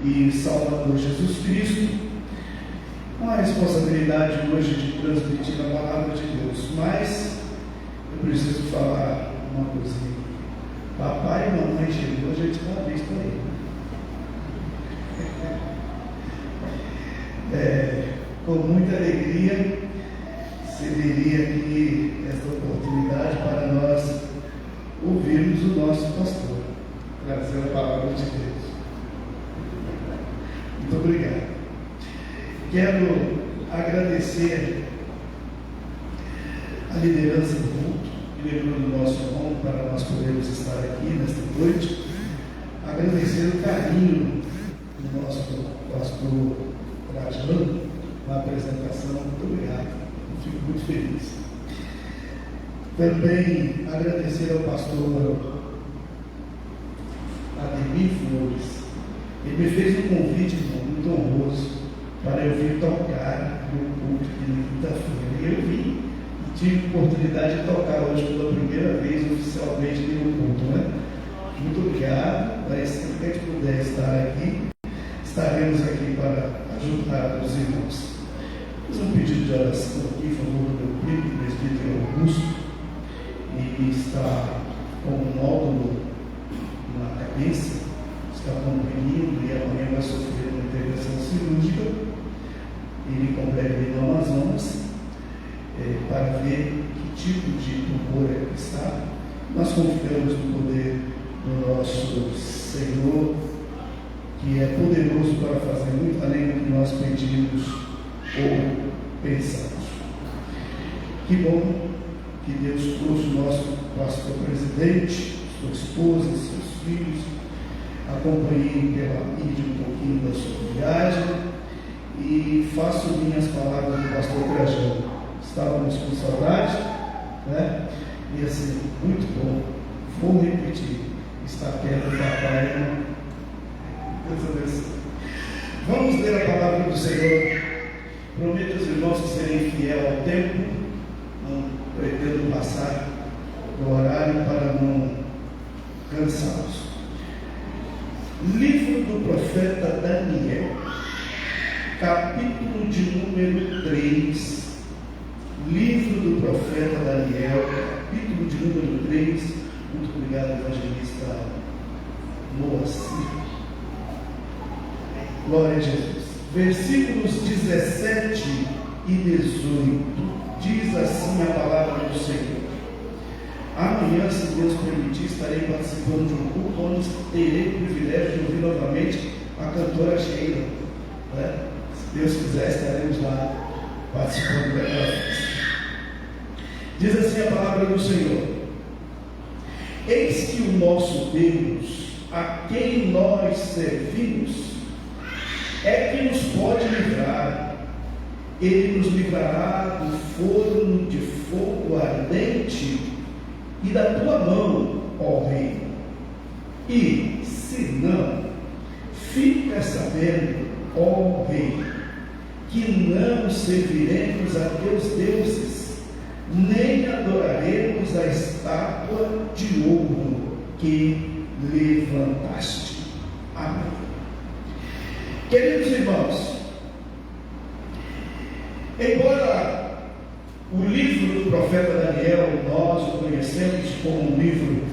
e Salvador Jesus Cristo, com a responsabilidade hoje de transmitir a palavra de Deus. Mas eu preciso falar uma coisinha. Papai e mamãe chegou, a gente está visto aí. Com muita alegria cederia aqui esta oportunidade para nós ouvirmos o nosso pastor trazer a palavra de Deus. Muito obrigado. Quero agradecer a liderança do culto, que lembrou do nosso irmão para nós podermos estar aqui nesta noite. Agradecer o carinho do nosso pastor Trajano na apresentação. Muito obrigado, eu fico muito feliz. Também agradecer ao pastor Ademir Flores. Ele me fez um convite muito honroso para eu vir tocar no culto aqui na quinta-feira. E eu vim e tive a oportunidade de tocar hoje pela primeira vez oficialmente no culto, né? Muito obrigado. Mas sempre que a gente puder estar aqui, estaremos aqui para ajudar os irmãos. Fiz um pedido de oração aqui em favor do meu primo, o presbítero Augusto, e está com um nódulo na cabeça, está comprimindo e amanhã vai sofrer uma intervenção cirúrgica. Ele completa no Amazonas para ver que tipo de tumor é que está. Nós confiamos no poder do nosso Senhor, que é poderoso para fazer muito além do que nós pedimos ou pensamos. Que bom que Deus trouxe o nosso pastor presidente, sua esposa, seus filhos. Acompanhei pela mídia um pouquinho da sua viagem e faço minhas palavras do pastor Trajano. Estávamos com saudade, né? E assim, muito bom. Vou repetir, está perto do papai. Deus abençoe. Vamos ler a palavra do Senhor. Prometo aos irmãos que serei fiel ao tempo. Não pretendo passar do horário para não cansá-los. Livro do profeta Daniel, capítulo de número 3. Livro do profeta Daniel, capítulo de número 3. Muito obrigado, evangelista Moacir. Glória a Jesus. Versículos 17 e 18. Diz assim a palavra do Senhor. Amanhã, se Deus permitir, estarei participando de um culto onde terei o privilégio de ouvir novamente a cantora Sheila, né? Se Deus quiser, estaremos lá participando daquela festa. Diz assim a palavra do Senhor: eis que o nosso Deus, a quem nós servimos, é que nos pode livrar. Ele nos livrará do forno de fogo ardente e da tua mão, ó rei. E, se não, fica sabendo, ó rei, que não serviremos a teus deuses, nem adoraremos a estátua de ouro que levantaste. Amém. Queridos irmãos, embora o livro do profeta Daniel, nós o conhecemos como um livro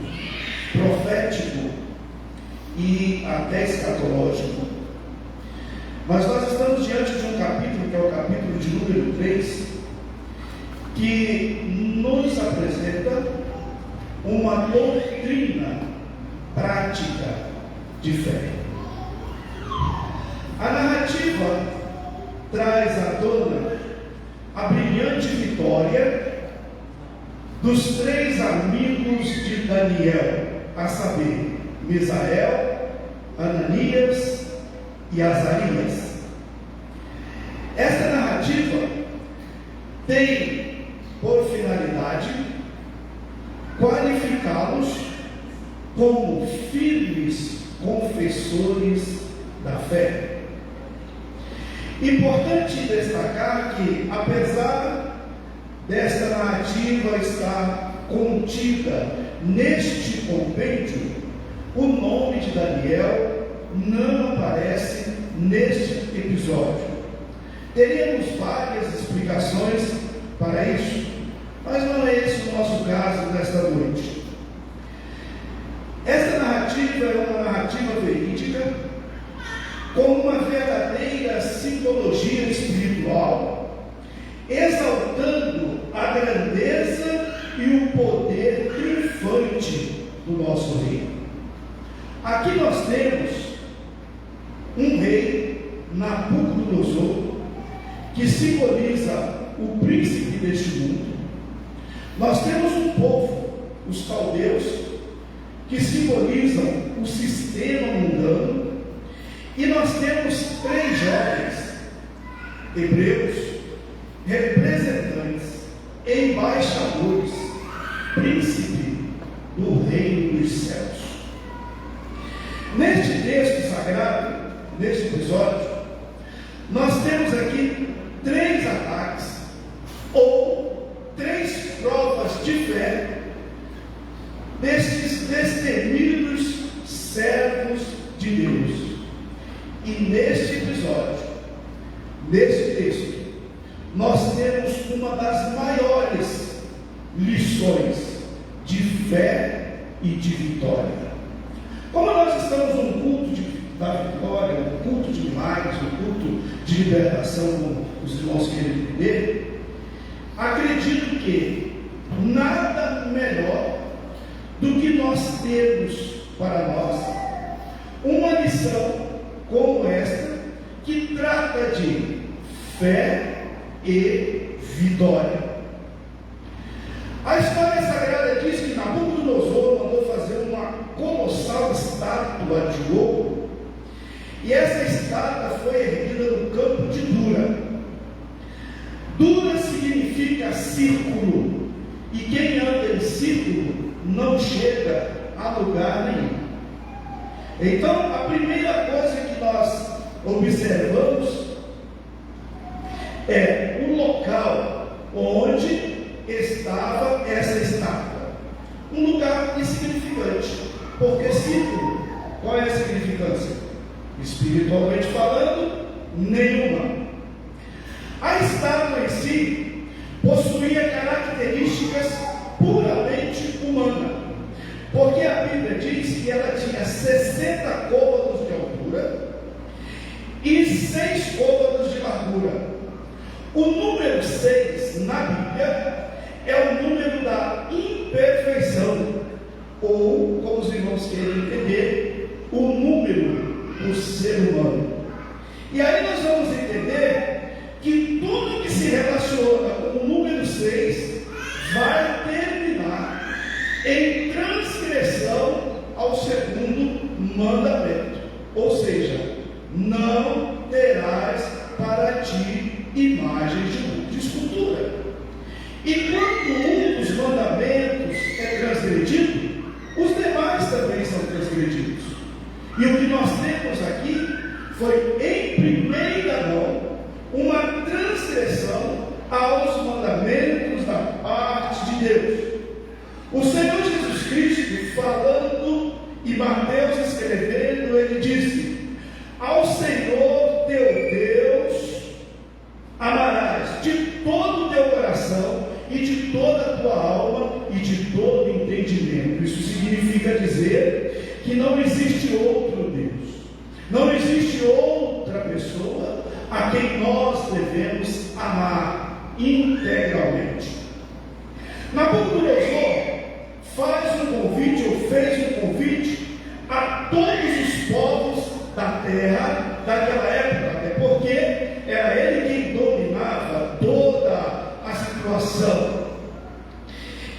profético e até escatológico, mas nós estamos diante de um capítulo, que é o capítulo de número 3, que nos apresenta uma doutrina prática de fé. A narrativa traz à tona a brilhante vitória dos 3 amigos de Daniel, a saber, Misael, Ananias e Azarias. Esta narrativa tem por finalidade qualificá-los como firmes confessores da fé. Importante destacar que, apesar desta narrativa estar contida neste compêndio, o nome de Daniel não aparece neste episódio. Teríamos várias explicações para isso, mas não é esse o nosso caso nesta noite. Esta narrativa é uma narrativa verídica, com uma verdadeira simbologia espiritual, exaltando a grandeza e o poder triunfante do nosso rei. Aqui nós temos um rei, Nabucodonosor, que simboliza o príncipe deste mundo. Nós temos um povo, os caldeus, que simbolizam o sistema mundano. E nós temos 3 jovens hebreus, representantes, embaixadores, príncipe do reino dos céus. Neste texto sagrado, neste episódio, nós temos aqui 3 ataques, ou 3 provas de fé destes destemidos servos de Deus. E neste episódio, neste texto, nós temos uma das maiores lições de fé e de vitória. Como nós estamos num culto da vitória, um culto de milagres, um culto de libertação, como os irmãos querem entender, acredito que nada melhor do que nós termos para nós uma lição como esta, que trata de fé e vitória. A história sagrada diz que Nabucodonosor mandou fazer uma colossal estátua de ouro, e essa estátua foi erguida no campo de Dura. Dura significa círculo, e quem anda em círculo não chega a lugar nenhum. Então, a primeira coisa que nós observamos é o local onde estava essa estátua. Um lugar insignificante, porque círculo, qual é a significância? Espiritualmente falando, nenhuma. A estátua em si possuía características puramente humanas, porque a Bíblia diz que ela tinha 60 côvados de altura e 6 côvados de largura. O número 6 na Bíblia é o número da imperfeição, ou, como os irmãos querem entender, o número do ser humano. E aí nós vamos entender que tudo que se relaciona com o número 6 vai terminar em transgressão ao segundo mandamento, ou seja, não terás para ti imagens de escultura. E quando um dos mandamentos é transgredido, os demais também são transgredidos. E o que nós temos aqui foi, em primeira mão, uma transgressão aos mandamentos da parte de Deus. O Senhor Jesus Cristo, falando e Mateus escrevendo, ele disse: ao Senhor teu Deus amarás de todo o teu coração e de toda a tua alma e de todo o entendimento. Isso significa dizer que não existe outro Deus, não existe outra pessoa a quem nós devemos amar integralmente. Nabucodonosor faz um convite, ou fez um convite a todos os povos da terra daquela época, até porque era ele quem dominava toda a situação,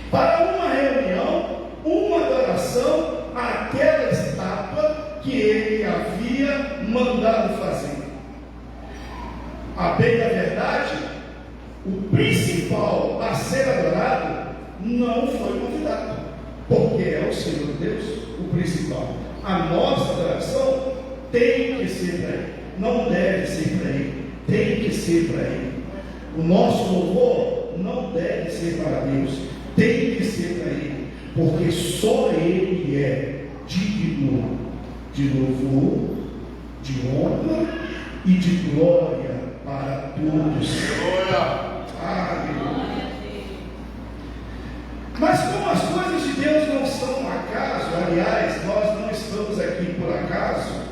para uma reunião, uma adoração àquela estátua que ele havia mandado fazer. A bem da verdade, o principal a ser adorado não foi convidado, porque é o Senhor Deus o principal. A nossa adoração tem que ser para Ele, não deve ser para Ele, tem que ser para Ele. O nosso louvor não deve ser para Deus, tem que ser para Ele, porque só Ele é digno de louvor, de honra e de glória para todos. Aleluia. Mas como as coisas de Deus não são um acaso, aliás, nós não estamos aqui por acaso,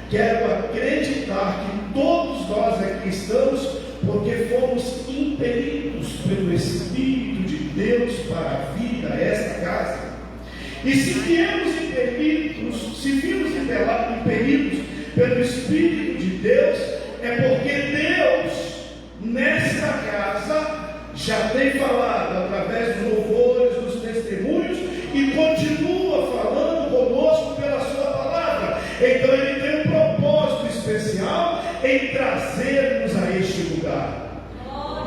quero acreditar que todos nós aqui estamos porque fomos impelidos pelo Espírito de Deus para vir a esta casa. E se viemos impelidos, se vimos impelidos pelo Espírito de Deus, é porque Deus, nesta casa, já tem falado através dos louvores, dos testemunhos, e continua falando conosco pela sua palavra. Então Ele tem um propósito especial em trazer-nos a este lugar.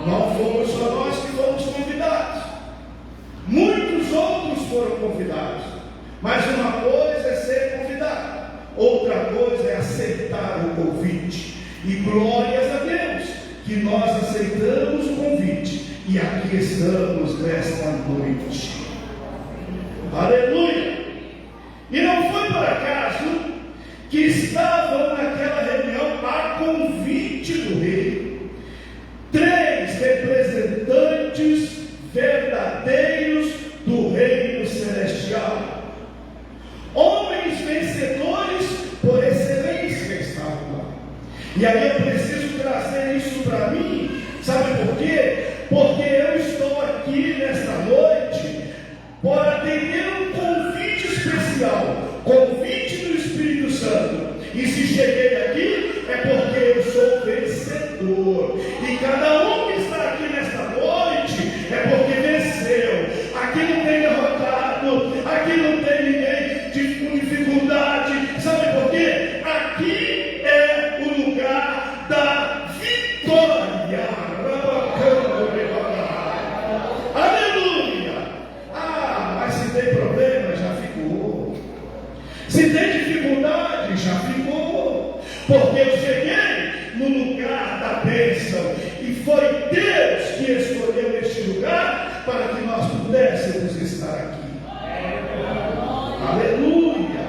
Não fomos só nós que fomos convidados, muitos outros foram convidados, mas uma coisa é ser convidado, outra coisa é aceitar o convite. E glórias a Deus que nós aceitamos o convite e aqui estamos nesta noite. Aleluia! E não foi por acaso que estavam naquela reunião a convite do rei 3 representantes verdadeiros do reino celestial, homens vencedores por excelência estavam lá. E aí eu preciso trazer isso para mim, sabe por quê? Porque eu estou aqui nesta noite para atender um convite especial, convite do Espírito Santo. E se cheguei aqui é porque eu sou vencedor. E cada um que está aqui nesta noite é porque venceu. Aqui não tem derrotado, aqui não tem ninguém com dificuldade. Sabe por quê? Aqui é o lugar da vitória. Aleluia! Mas se tem problema, já ficou. Se tem dificuldade, já ficou. Porque eu cheguei no lugar da bênção. E foi Deus que escolheu este lugar para que nós pudéssemos estar aqui. Aleluia!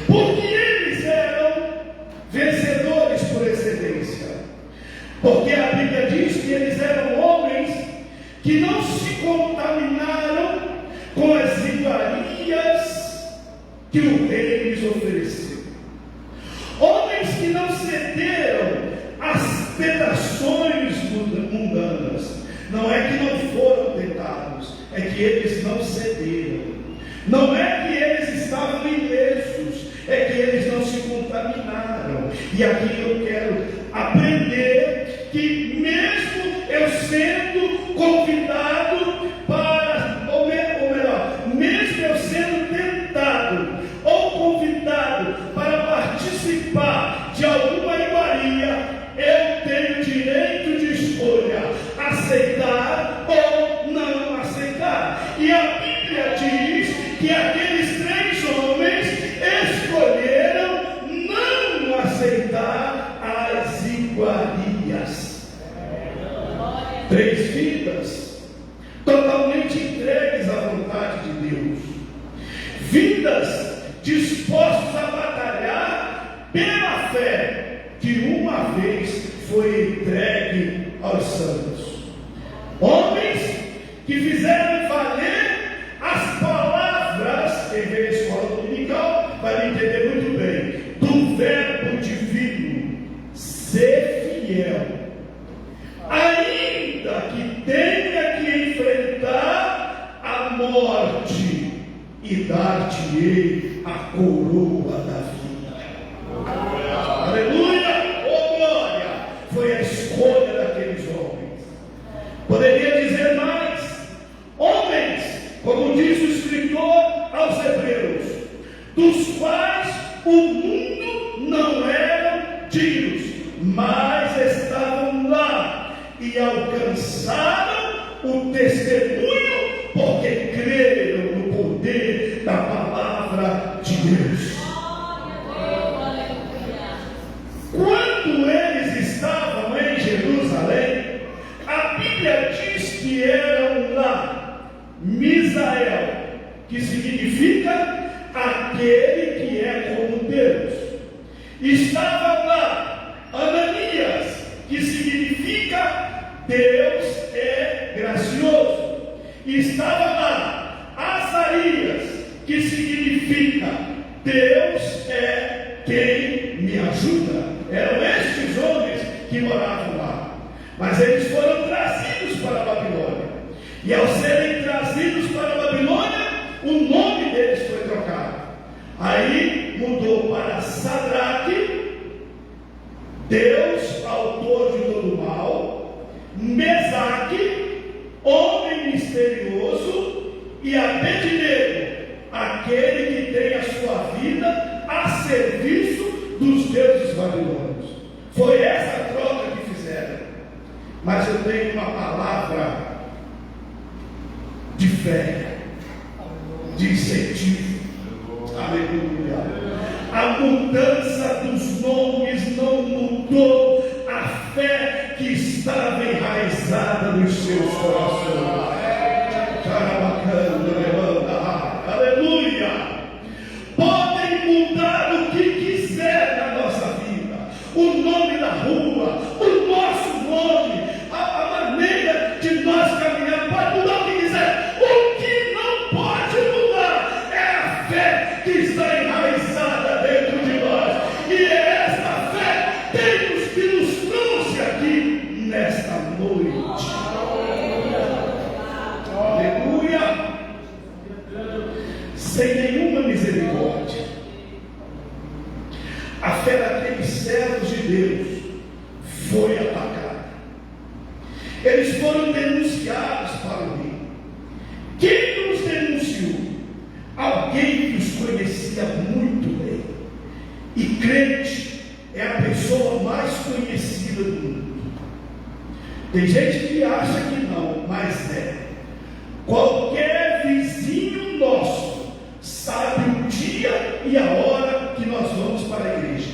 Porque eles eram vencedores por excelência. Porque a Bíblia diz que eles eram homens que não se contaminaram com as iguarias que o rei lhes ofereceu. Homens que não cederam às tentações mundanas. Não é que não foram tentados, é que eles não cederam. Não é que eles estavam ilesos, é que eles não se contaminaram. E aqui eu quero aprender que mesmo eu sendo convidado para, ou melhor, mesmo eu sendo tentado ou convidado para participar de alguma iguaria, eu tenho direito de escolha, aceitar ou não aceitar. E a Bíblia diz que aqueles 3 homens escolheram não aceitar as iguarias. 3 vidas totalmente entregues à vontade de Deus, vidas dispostas a batalhar pela fé que uma vez foi entregue aos santos, homens que fizeram valer as palavras. Quem vê a escola dominical vai entender muito bem do verbo divino: ser fiel, ainda que tenha que enfrentar a morte, e dar-te-ei a coroa da vida. Aleluia! Oh glória! Foi a escolha daqueles homens. Poderia dizer mais: homens, como diz o escritor aos Hebreus, dos quais o mundo não era dignos, mas estavam lá e alcançaram o testemunho, porque creram no poder da palavra de Deus. Quando eles estavam em Jerusalém, a Bíblia diz que eram lá Misael, que significa aquele que é como Deus. Estava lá Ananias, que significa Deus é gracioso. Estava lá Azarias, que significa Deus é quem me ajuda. Eram estes homens que moravam lá. Mas eles foram trazidos para a Babilônia. E ao serem trazidos para a Babilônia, o nome deles foi trocado. Aí mudou para Sadraque, Deus, autor de todo mal, Mesaque, homem misterioso, e Abednego, aquele que tem a sua vida a serviço dos deuses babilônios. Foi essa a troca que fizeram. Mas eu tenho uma palavra de fé, de incentivo. Aleluia. A mudança dos nomes não mudou a fé que estava enraizada nos seus corações. Aleluia. Podem mudar o que quiser na nossa vida, o nome da rua, o nosso nome, a maneira de nós caminhar, pode mudar o que quiser. O que não pode mudar é a fé que está enraizada dentro de nós, e é esta fé que nos trouxe aqui nesta noite. Aleluia. Sem nenhuma misericórdia, a fé daqueles servos de Deus foi atacada. Eles foram denunciados para o rei. Quem os denunciou? Alguém que os conhecia muito bem. E crente é a pessoa mais conhecida do mundo. Tem gente que acha que não, mas é. Qualquer vizinho nosso sabe o dia e a hora que nós vamos para a igreja.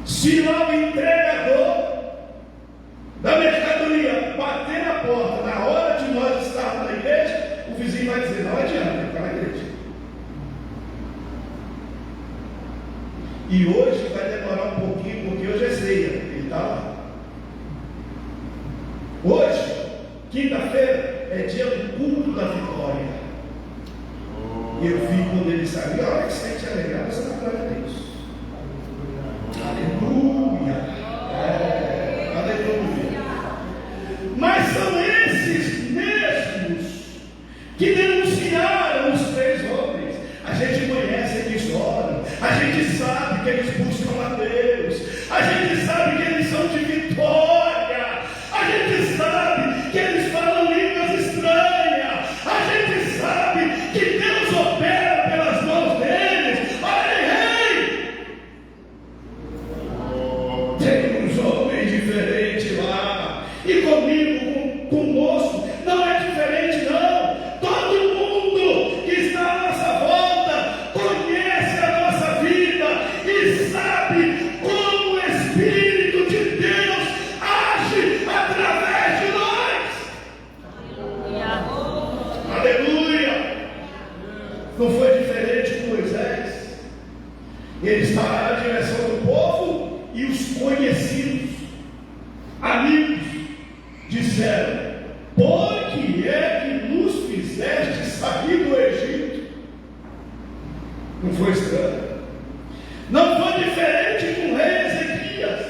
Se lá o entregador da mercadoria bater na porta na hora de nós estarmos na igreja, o vizinho vai dizer: não adianta, ficar na igreja. E hoje vai demorar um pouquinho, porque hoje é ceia, ele está lá. Hoje, quinta-feira, é dia do culto da vitória. Eu vi quando ele saiu, a hora que você te alegrar, você vai para Deus. Aleluia. Aleluia. Mas são esses mesmos que denunciaram os 3 homens. A gente conhece, eles oram. A gente sabe que eles buscam a Deus. A gente sabe que eles são de vitória. A gente sabe que eles falam línguas estranhas. A gente sabe que Deus opera pelas mãos deles. Olha, rei! Tem uns homens diferentes lá. E comigo, conosco, não é diferente não. Todo mundo que está à nossa volta conhece a nossa vida e sabe como o Espírito de Deus age através de nós. Aleluia. Não foi diferente com Moisés. Ele estava na direção do povo e os conhecidos, amigos, disseram: por que é que nos fizeste sair do Egito? Não foi estranho. Não foi diferente com o rei Ezequias.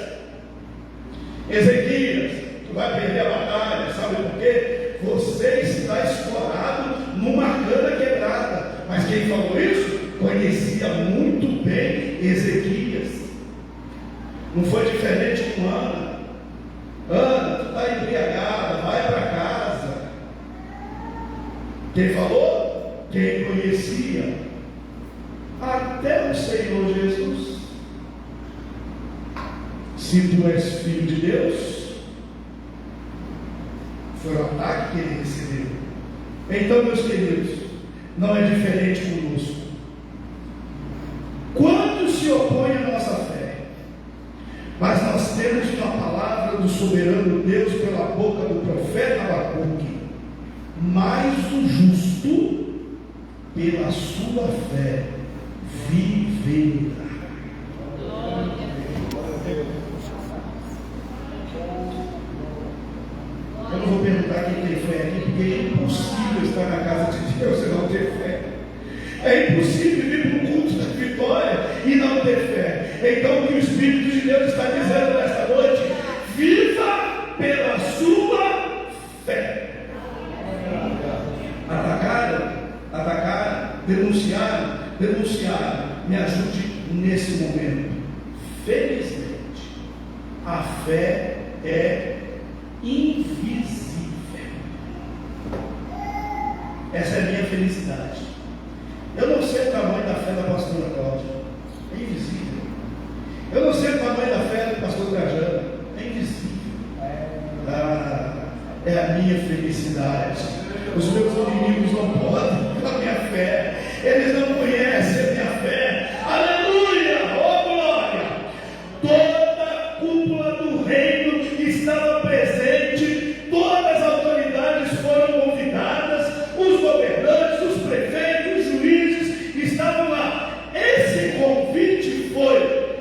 Ezequias, tu vai perder a batalha, sabe por quê? Você está escorado numa cana quebrada. Mas quem falou isso conhecia muito bem Ezequias. Não foi diferente com Ana. Ana, tu está embriagada, vai para casa. Quem falou? Quem conhecia? Até o Senhor Jesus. Se tu és filho de Deus, foi o ataque que ele recebeu. Então, meus queridos, não é diferente conosco. Quantos se opõem à nossa fé? Mas nós temos uma palavra do soberano Deus pela boca do profeta Abacuque: mas o justo, pela sua fé, viverá. Eu não vou perguntar quem tem fé aqui, porque é impossível estar na casa de Deus e não ter fé. É impossível vir para um culto de vitória e não ter fé. Então o que o Espírito de Deus está dizendo nesta noite: viva pela sua fé. Atacaram, denunciaram, me ajude nesse momento. Felizmente, a fé é invisível. Essa é a minha felicidade. Eu não sei o tamanho da fé da pastora Cláudia, é invisível. Eu não sei o tamanho da fé do pastor Trajano, é invisível. É a minha felicidade. Os meus inimigos não podem com a minha fé, eles não conhecem a minha fé. Aleluia, oh glória! Toda a cúpula do reino estava presente, todas as autoridades foram convidadas, os governantes, os prefeitos, os juízes estavam lá. Esse convite foi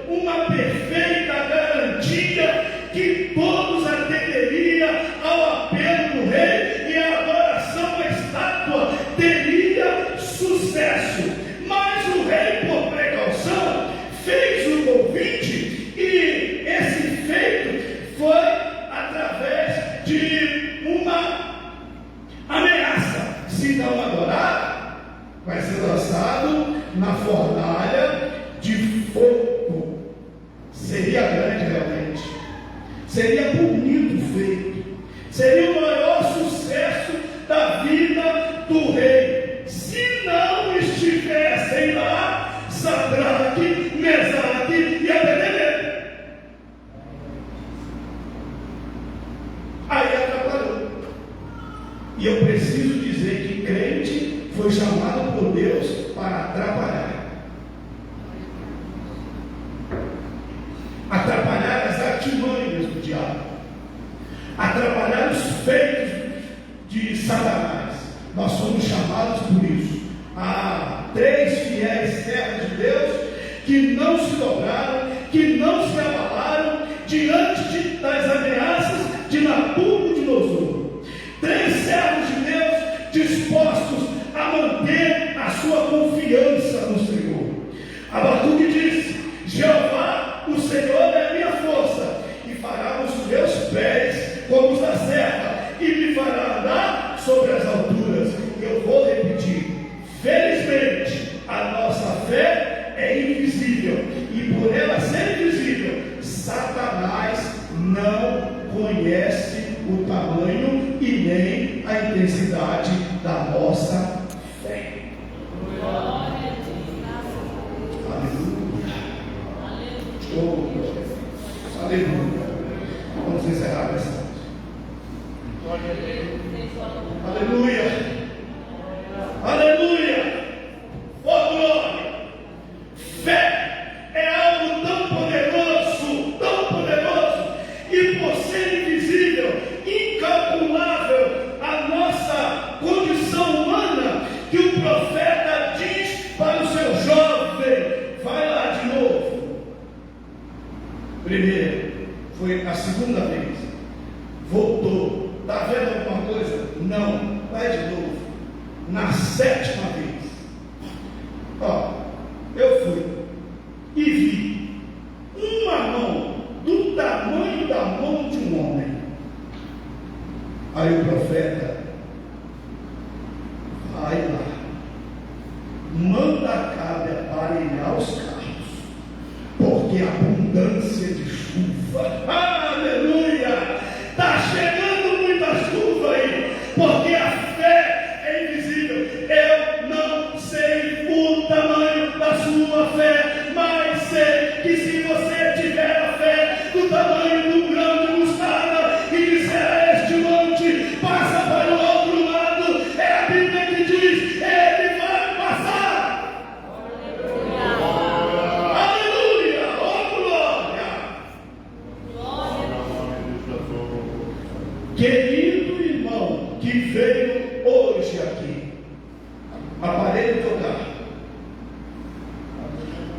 uma perfeita garantia que todos atenderiam ao apelo do rei e a adoração à estátua teria sucesso. Mas o rei, por precaução, fez o convite, e esse feito foi através de uma ameaça: se não adorar, vai ser lançado na fornalha de fogo. Seria grande realmente, seria bonito o feito, seria o maior sucesso da vida do rei, se não estivessem lá Sadraque, Mesaque e Abednego. Aí atrapalhou. E eu preciso dizer que crente foi chamado por Deus para atrapalhar. Atrapalhar as artimanhas do diabo, atrapalhar os feitos de Satanás. Nós somos chamados por isso. Há 3 fiéis servos de Deus que não se dobraram, que não se abalaram diante das ameaças de Nabucodonosor. 3 servos de Deus dispostos a manter a sua confiança no Senhor. Abacuque disse: Jeová, o Senhor é a minha força, e fará os meus pés como os da serra, e me fará andar sobre as alturas. Eu vou repetir: felizmente a nossa fé é invisível, e por ela ser invisível, Satanás não conhece o tamanho e nem a intensidade da nossa fé. Oh, aleluia. Vamos encerrar essa noite. Aleluia. Aleluia. Oh glória. Fé é algo tão poderoso, e por ser invisível, incalculável a nossa condição humana, que o profeta diz para o seu jovem: vai lá de novo. Primeiro, foi a segunda vez, voltou. Está vendo alguma coisa? Não, vai de novo. Na 7ª vez, eu fui e vi uma mão do tamanho da mão de um homem. Aí o profeta: vai lá, manda a Acabe aparelhar os carros, porque a abundância de chuva, aleluia, está chegando muita chuva aí, porque a fé é invisível. Eu não sei o tamanho da sua fé, mas sei que se você tiver a fé do tamanho do grão de mostarda e disser a este monte: passa para o outro lado, é a Bíblia que diz: ele vai passar. Aleluia, oh glória.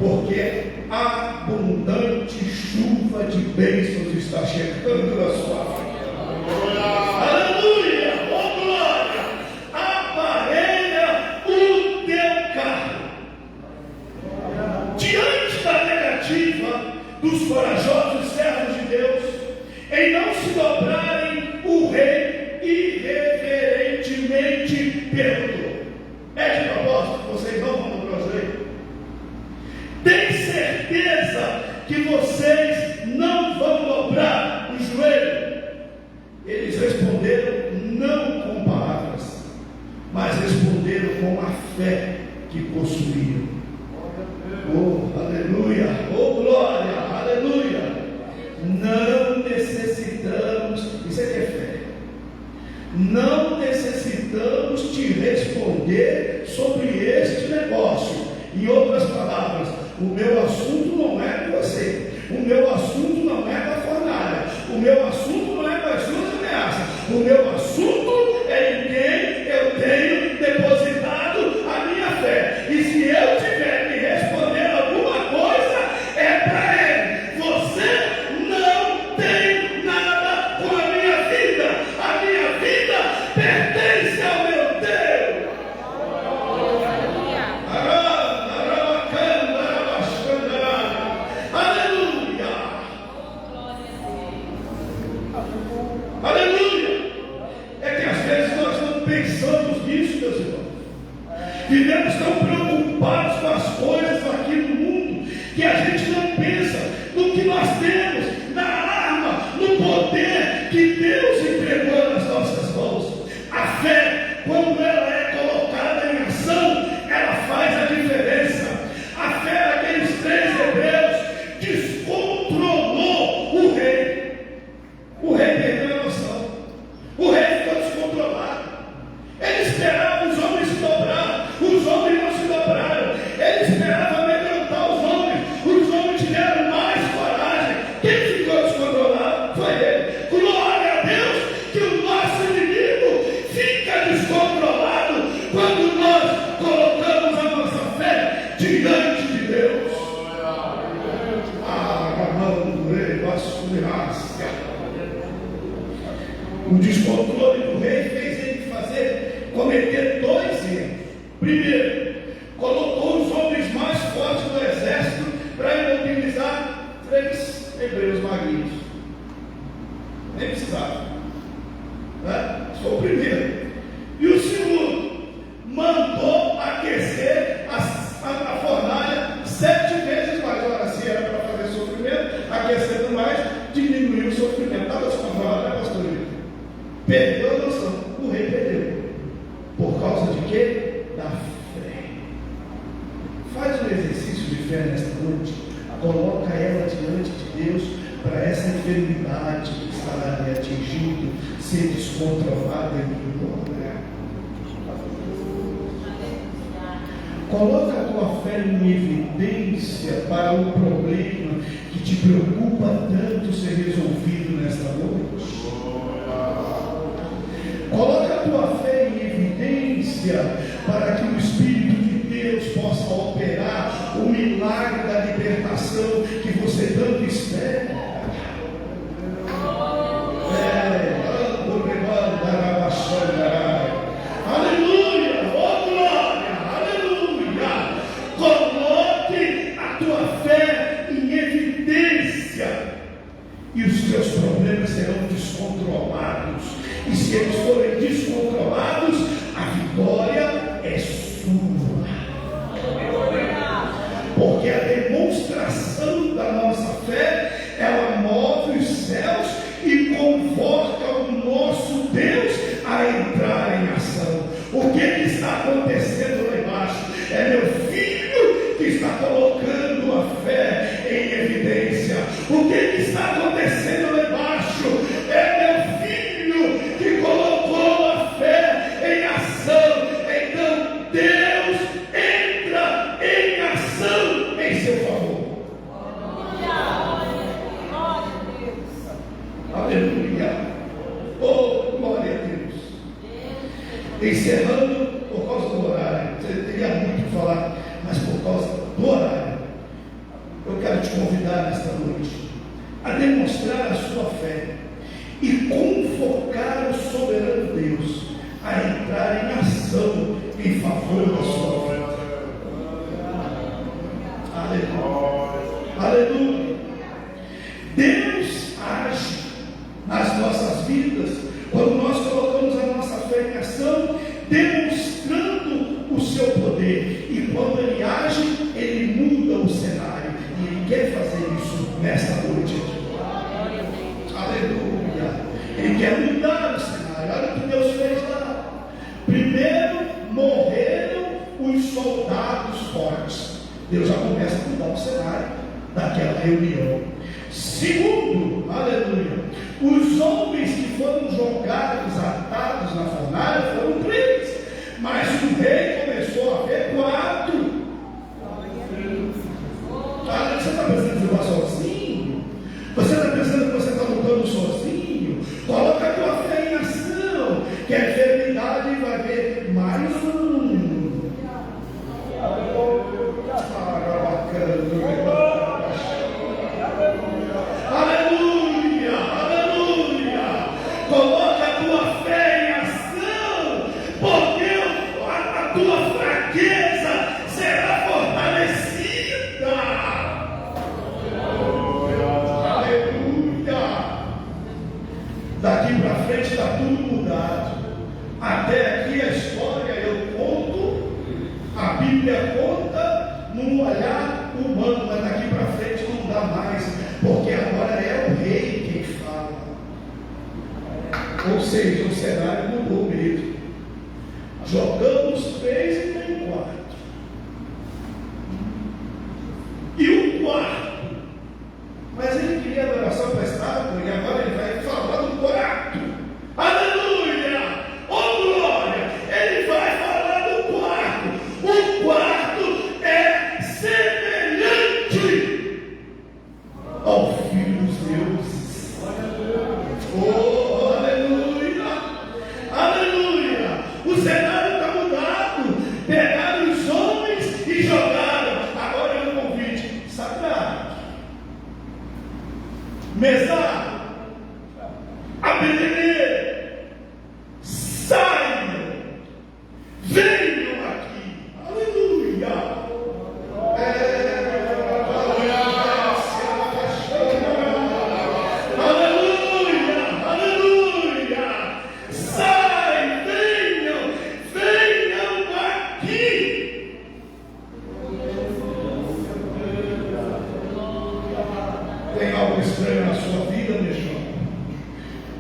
porque abundante chuva de bênçãos está chegando na sua vida. Aleluia! Oh glória! Aparelha o teu carro. Diante da negativa dos corajosos servos de Deus em não se dobrarem, o rei irreverentemente perguntou: é de propósito que vocês não vão dobrar o joelho? Tem certeza que vocês não vão dobrar o joelho? Eles responderam não com palavras, mas responderam com a fé que possuíam. Oh, aleluia! Oh, glória! Aleluia! Não necessitamos, isso aqui é fé. Não necessitamos te responder sobre este negócio. Em outras palavras, o meu assunto não é com você. O meu assunto não é com a fornalha. O meu assunto não é com as suas ameaças. O meu assunto é em quem eu tenho depositado a minha fé. E se eu tiver que responder alguma coisa, é para Ele. Você não tem nada com a minha vida. A minha vida pertence ao meu Deus. Aleluia! É que às vezes nós não pensamos nisso, meus irmãos. Vivemos tão preocupados com as coisas aqui no mundo que a gente não pensa no que nós temos, na arma, no poder que Deus entregou nas nossas mãos. A fé, quando ela é colocada em ação, ela faz a diferença. A fé daqueles 3 hebreus descontrolou o rei. O rei perdeu a noção. O rei ficou descontrolado. Ele esperava os homens se dobrar. Os homens não se dobraram. Ele esperava amedrontar os homens. Os homens tiveram mais coragem. Quem ficou descontrolado foi ele. Glória a Deus que o nosso inimigo fica descontrolado quando nós colocamos a nossa fé diante de Deus. O descontrole do rei fez ele cometer 2 erros. Primeiro, colocou os homens mais fortes do exército para imobilizar 3 hebreus magrinhos. Nem precisava, né? Isso foi o primeiro. E o segundo, mandou aquecer a fornalha 7 vezes mais. Ora, se era para fazer sofrimento, aquecendo mais, diminuiu o sofrimento. Estava descontrolado, né, pastor? Perdeu a noção. O rei perdeu. Por causa de quê? Da fé. Faz um exercício de fé nesta noite. Coloca ela diante de Deus para essa enfermidade que está lhe atingindo ser descontrolada em tudo. Coloca a tua fé em evidência para o problema que te preocupa tanto ser resolvido nesta noite. Coloca a tua fé em evidência para que o Espírito de Deus possa operar o milagre da libertação que você tanto espera. Aleluia, oh glória, aleluia. Coloque a tua fé em evidência e os teus problemas serão descontrolados. E se eles forem descontrolados, a vitória é sua. Porque a demonstração da nossa fé, ela move os céus e convoca o nosso Deus a entrar em ação. O que está acontecendo lá embaixo? É meu filho que está colocando a fé em evidência. O que está acontecendo lá embaixo? É meu filho que colocou a fé em ação. Então Deus entra em ação em seu favor. Aleluia. Oh, glória a Deus. Encerrando por causa do horário. Você teria muito que falar, mas por causa do horário. convidar nesta noite a demonstrar a sua fé e convocar o soberano Deus a entrar em ação em favor da sua vida. Aleluia. Aleluia. Deus age nas nossas vidas quando nós colocamos a nossa fé em ação, demonstrando o seu poder. E quando Ele age, Ele muda o cenário. E Ele quer fazer isso nesta noite. Aleluia. Ele quer mudar o cenário. Olha o que Deus fez lá. Primeiro morreram os soldados fortes. Deus já começa a mudar o cenário daquela reunião. Segundo, aleluia, os homens que foram jogados, atados na fornalha foram presos, mas o rei começou a ver 4. Você está pensando que você vai sozinho? Você está pensando que você está lutando sozinho? Coloca a tua fé em ação, que a enfermidade vai ver mais um. Aleluia, aleluia. Coloca a tua fé em ação, porque a tua fraqueza será fortalecida. Aleluia. Daqui para frente está tudo mudado. Até aqui a história eu conto, a Bíblia conta num olhar humano, mas daqui para frente não dá mais, porque agora é o rei quem fala. Ou seja, o cenário mudou mesmo. Jogamos 3 e tem 4. E o 4, mas ele queria adoração prestada, e agora ele vai falar do 4. Aleluia! Oh glória! Ele vai falar do 4. O 4 é semelhante ao Filho dos Deuses. Oh, aleluia! Aleluia! O cenário está mudado. Pegaram os homens e jogaram. Agora é um convite. Sadraque, Mesaque, Abednego, saiam, venham aqui. Aleluia! Aleluia, aleluia. Sai, venham aqui. Tem algo estranho na sua vida, meu irmão,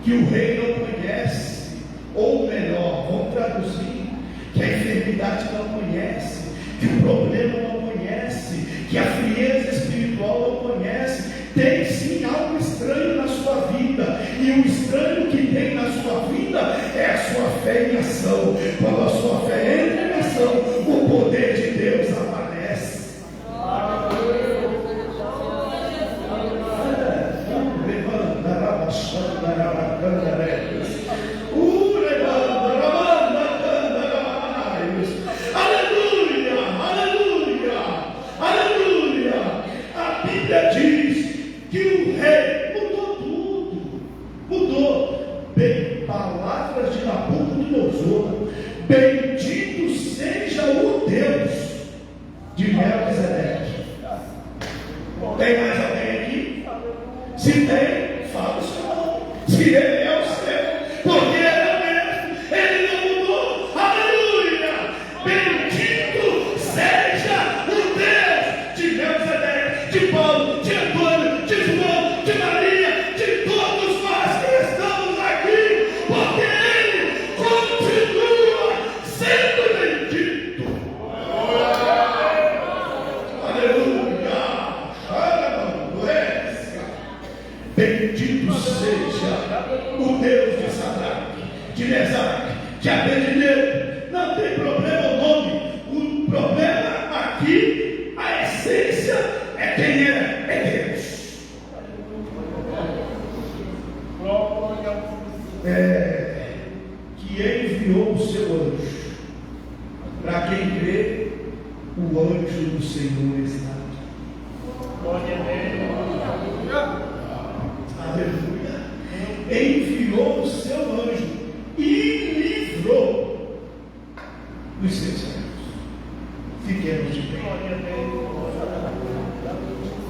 que o rei não conhece, ou melhor, vamos traduzir, que a enfermidade não conhece, que o problema não conhece, que a frieza espiritual não conhece. Tem sim algo estranho na sua vida, e o estranho que tem na sua vida é a sua fé em ação. Quando a sua fé entra em ação, o poder de Deus aparece. Aleluia, aleluia, aleluia. A Bíblia diz que o rei mudou tudo, mudou. Bem, palavras de Nabucodonosor: bendito seja o Deus de Melquisedeque. Tem mais alguém aqui? Se tem, fala o seu nome. Se ele é o seu, porque ele é o mesmo, ele não mudou. Aleluia! Bendito seja o Deus de Melquisedeque, de Paulo, de Antônio, de João, de Maria, de todos nós que estamos aqui, porque ele continua sendo bendito. Aleluia! Bendito seja o Deus de Sadraque, de Mesaque, de Abednego. Não tem problema o nome. O problema aqui, a essência é quem é Deus. Que enviou o seu anjo. Para quem crê, o anjo do Senhor está. Glória a Deus.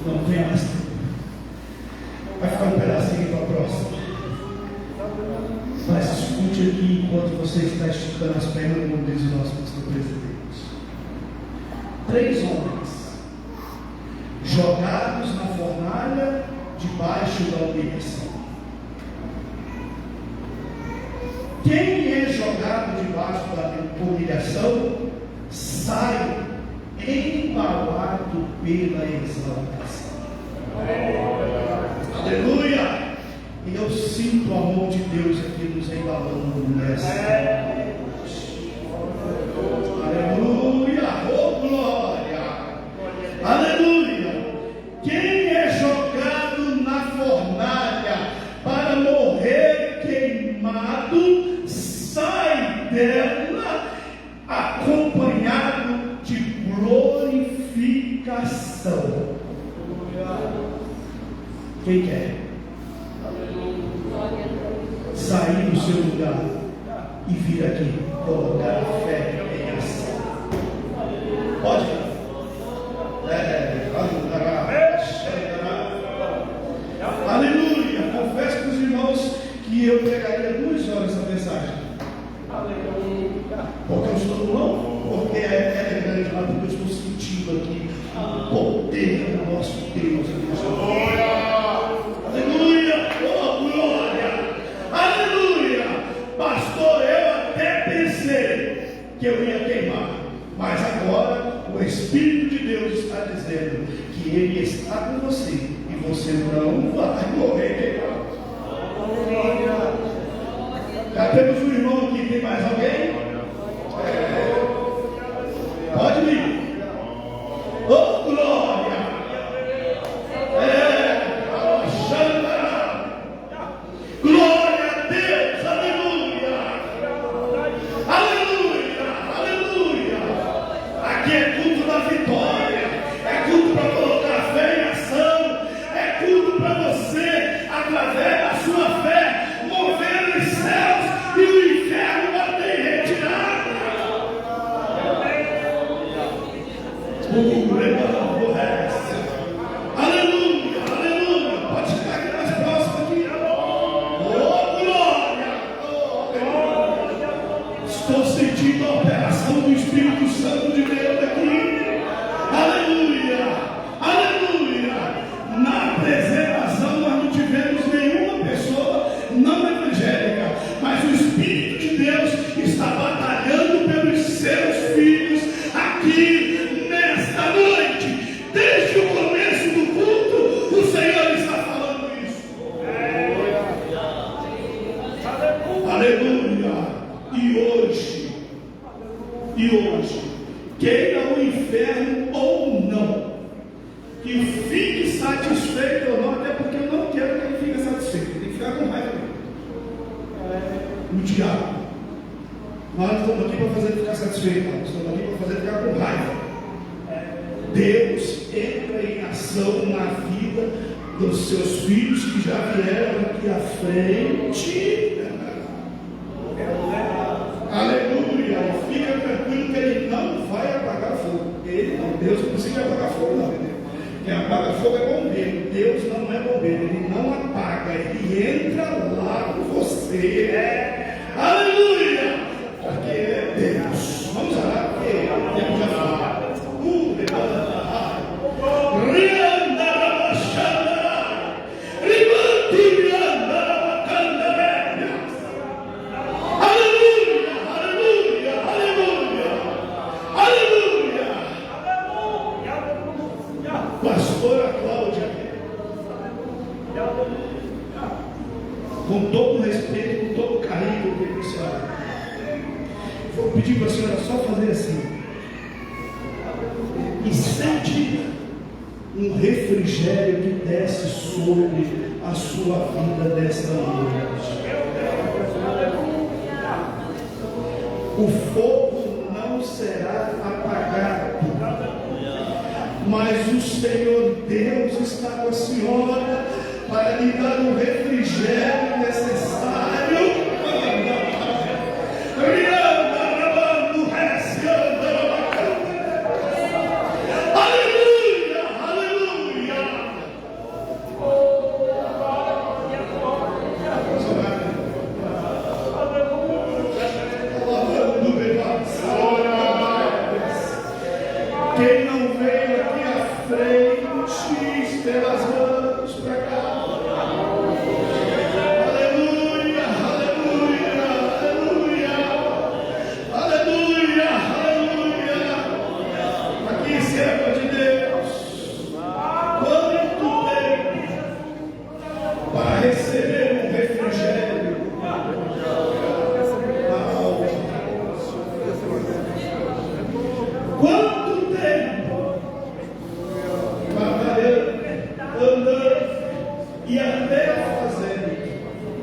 Não tem mais tempo. Vai ficar um pedacinho para a próxima. Mas escute aqui enquanto você está esticando as pernas, como diz o nosso pastor presidente. 3 homens jogados na fornalha debaixo da humilhação. Quem é jogado debaixo da humilhação sai embalado pela exaltação. Aleluia! E eu sinto a mão de Deus aqui nos embalando nessa noite. Aleluia! Oh glória! Aleluia! Quem é jogado na fornalha para morrer queimado, sai dela acompanhado de glorificação. Quem quer sair do seu lugar e vir aqui colocar a fé em ação? Pode? Aleluia! Confesso para os irmãos que eu pregaria 2 horas essa mensagem. Porque eu estou louco, porque é grande, mas porque eu estou sentindo aqui o poder do nosso Deus. Aleluia! Oh glória! Aleluia! Pastor, eu até pensei que eu ia queimar, mas agora o Espírito de Deus está dizendo que Ele está com você e você não vai morrer queimado. Já temos um irmão aqui, tem mais alguém? Pode vir. Oh glória! Glória a Deus, aleluia! Aleluia, aleluia! Aqui é culto da vitória, é culto para colocar a fé em ação, é culto para você, através da sua fé, mover os céus e o inferno bater em retirada. Aleluia, aleluia! Pode chegar aqui mais próximo aqui. Oh glória! Estou sentindo a operação do Espírito Santo de Deus aqui. Aleluia! Aleluia! Na apresentação nós não tivemos nenhuma pessoa não evangélica, mas o Espírito de Deus está batalhando pelos seus filhos aqui nesta noite. Desde o começo do culto, o Senhor está falando isso. Aleluia! E hoje, queira o inferno ou não, que fique satisfeito ou não, até porque eu não quero que ele fique satisfeito, tem que ficar com raiva o diabo. Nós não estamos aqui para fazer ele ficar satisfeito, não. Estamos aqui para fazer ele ficar com raiva. Deus entra em ação na vida dos seus filhos que já vieram aqui à frente. Aleluia! Fica tranquilo que ele não vai apagar fogo. Ele não, Deus não precisa apagar fogo, não. Quem apaga fogo é bombeiro. Deus não é bombeiro, ele não apaga, ele entra lá com você. Aleluia! Porque é Deus. Vamos orar, porque Deus já fala. Pastora Cláudia, com todo respeito, com todo carinho, eu tenho senhora, vou pedir para a senhora só fazer assim e sente um refrigério que desce sobre a sua vida desta noite. O fogo não será apagado, mas o Senhor Deus está com a senhora para lhe dar o refrigério necessário. Aleluia, aleluia. pelas mãos para cá. Aleluia, aleluia, aleluia, aleluia, aleluia. Aqui, servo de Deus, quanto tempo para receber um refrigério na alma? Quanto tempo andando e até fazendo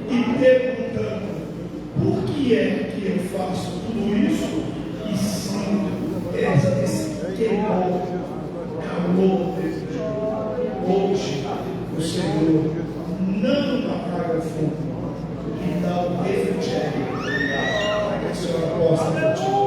e perguntando: por que é que eu faço tudo isso? E sinto esse calor hoje o Senhor não apaga o fogo e dá o refrigério para que a senhora possa continuar.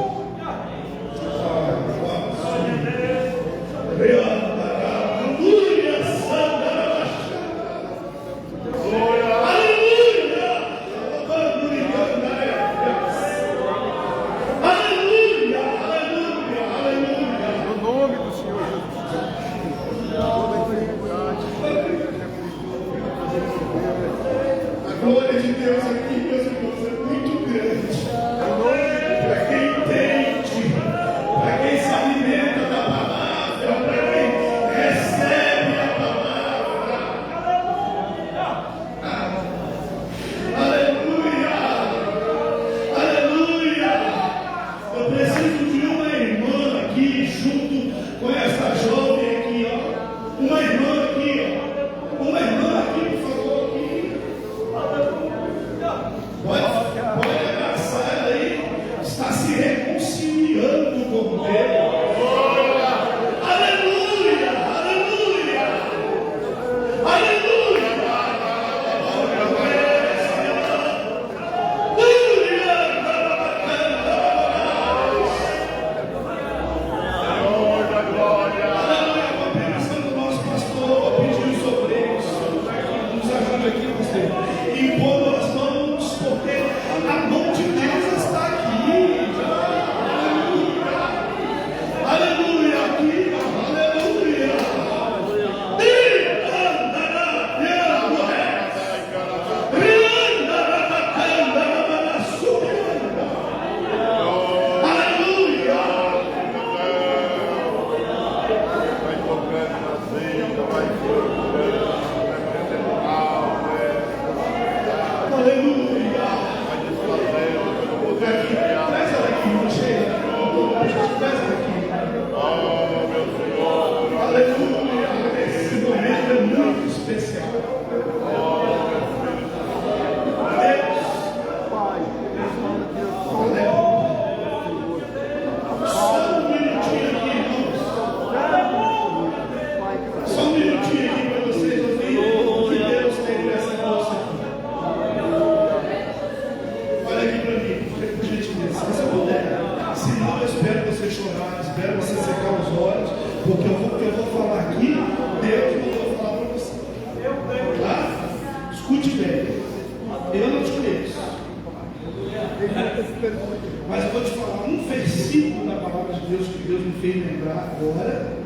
Mas eu vou te falar um versículo da palavra de Deus que Deus me fez lembrar agora,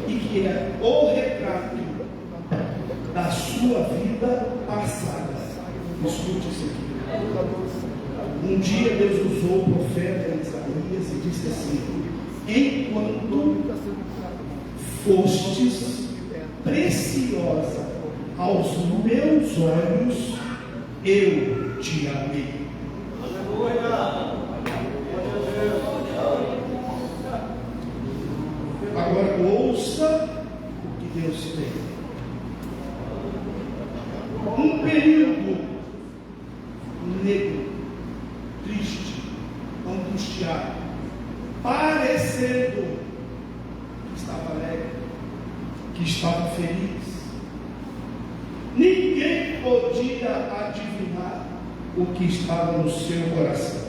e que é o retrato da sua vida passada. Escute isso aqui. Um dia Deus usou o profeta Isaías e disse assim: enquanto fostes preciosa aos meus olhos, eu te amei. Agora ouça o que Deus tem. Um período negro, triste, angustiado, parecendo que estava alegre, que estava feliz. Ninguém podia adivinhar o que estava no seu coração.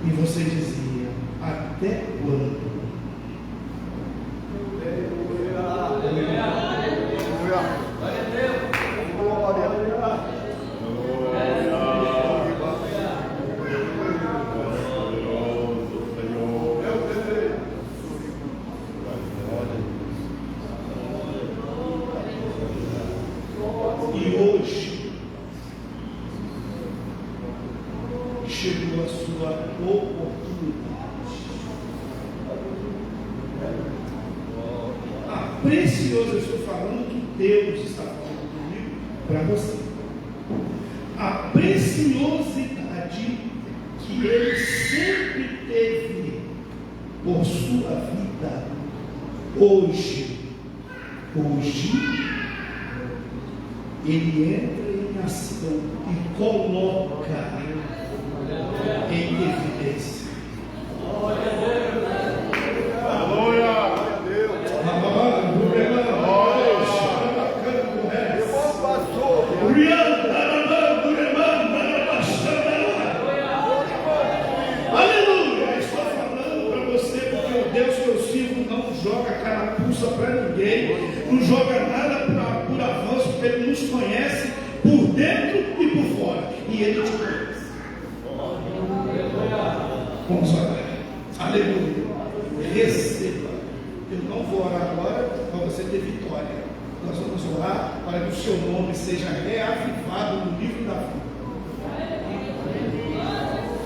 E você dizia: até quando? preciosidade, eu estou falando que Deus está falando comigo para você. A preciosidade que Ele sempre teve por sua vida, hoje, Ele entra em ação e coloca em evidência. Aleluia! Aleluia! Estou falando para você porque o Deus que eu sirvo não joga carapuça para ninguém, não joga nada por avanço, porque Ele nos conhece por dentro e por fora, e Ele te conhece. Vamos orar. Aleluia. Receba. Eu não vou orar agora para você ter vitória. Nós vamos orar para que o seu nome seja reavivado no livro da vida.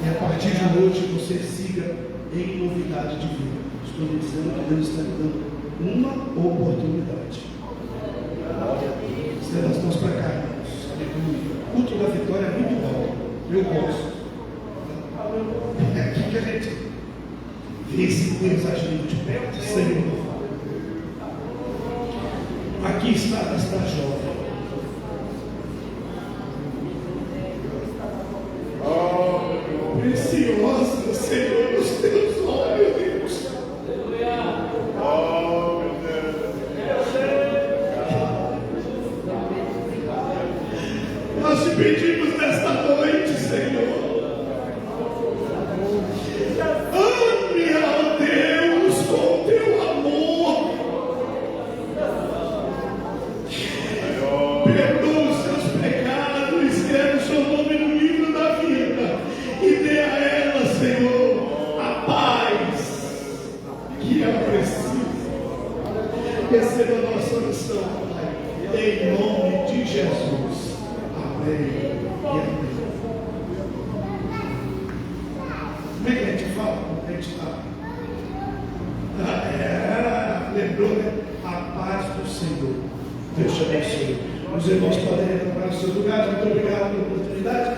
E a partir de hoje você siga em novidade de vida. Estou lhe dizendo que Deus está lhe dando uma oportunidade. Estenda as mãos para cá, irmãos. Aleluia. O culto da vitória é muito bom. Eu gosto. É aqui que a gente vê esse Deus agindo de perto, Senhor. Aqui está esta jovem. Preciosa, Senhor, os teus olhos, Deus. Nós te pedimos nesta noite, Senhor. Ame ao Deus com teu amor. Perdoa os seus pecados, escreve o seu nome no livro da vida e dê a ela, Senhor, a paz que ela precisa. Receba a nossa oração, Pai, em nome de Jesus. Amém e amém. Como é que a gente fala? Como a gente está? Lembrou, né? A paz do Senhor. Deus te abençoe. Os irmãos podem retornar ao seu lugar. Muito obrigado pela oportunidade.